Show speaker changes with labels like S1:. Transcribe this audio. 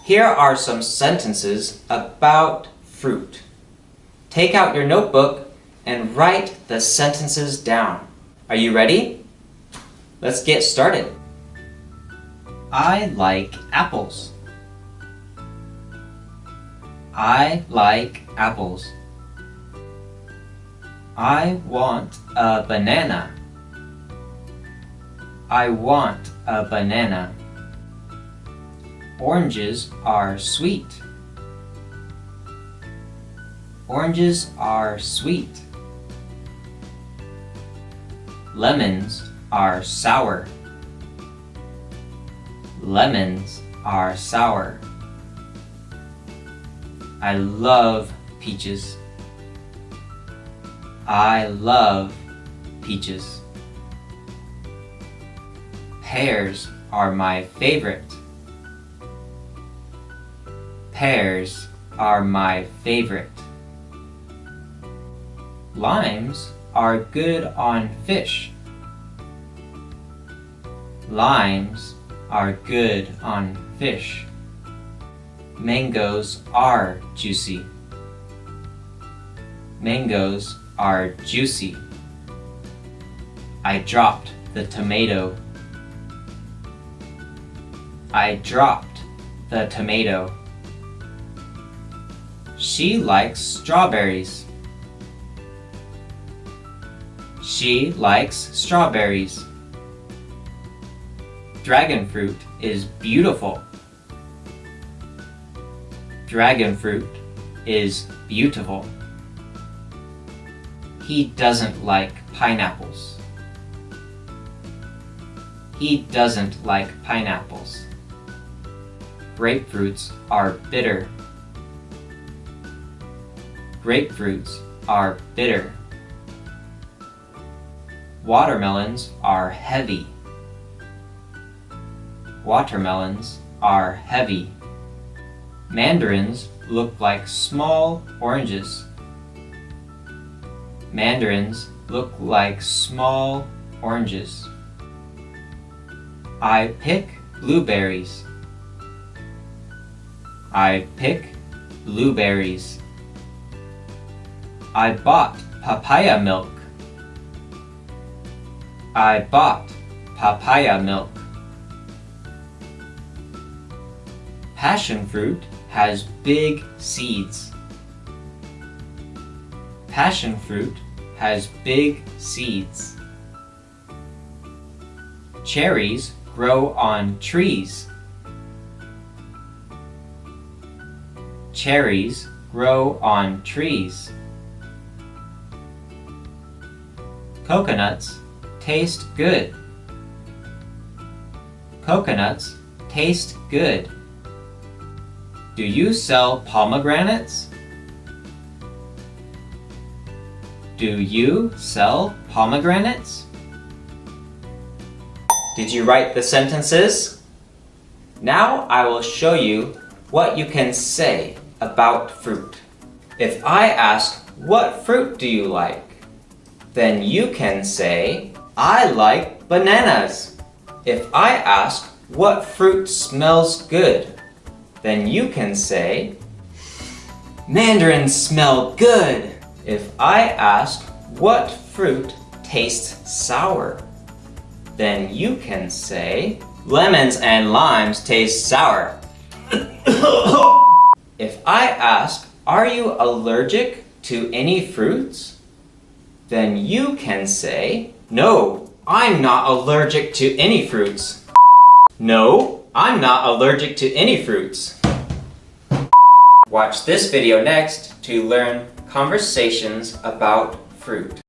S1: Here are some sentences about fruit. Take out your notebook and write the sentences down. Are you ready? Let's get started. I like apples. I like apples. I want a banana. I want a banana. Oranges are sweet. Oranges are sweet. Lemons are sour. Lemons are sour. I love peaches. I love peaches. Pears are my favorite. Pears are my favorite. Limes are good on fish. Limes are good on fish. Mangoes are juicy. Mangoes are juicy. I dropped the tomato. I dropped the tomato. She likes strawberries. She likes strawberries. Dragon fruit is beautiful. Dragon fruit is beautiful. He doesn't like pineapples. He doesn't like pineapples. Grapefruits are bitter. Grapefruits are bitter. Watermelons are heavy. Watermelons are heavy. Mandarins look like small oranges. Mandarins look like small oranges. I pick blueberries. I pick blueberries. I bought papaya milk. I bought papaya milk. Passion fruit has big seeds. Passion fruit has big seeds. Cherries grow on trees. Cherries grow on trees. Coconuts taste good. Coconuts taste good. Do you sell pomegranates? Do you sell pomegranates? Did you write the sentences? Now I will show you what you can say about fruit. If I ask, what fruit do you like? Then you can say, I like bananas. If I ask, what fruit smells good? Then you can say, mandarins smell good. If I ask, what fruit tastes sour? Then you can say, lemons and limes taste sour. If I ask, are you allergic to any fruits? Then you can say, no, I'm not allergic to any fruits. No, I'm not allergic to any fruits. Watch this video next to learn conversations about fruit.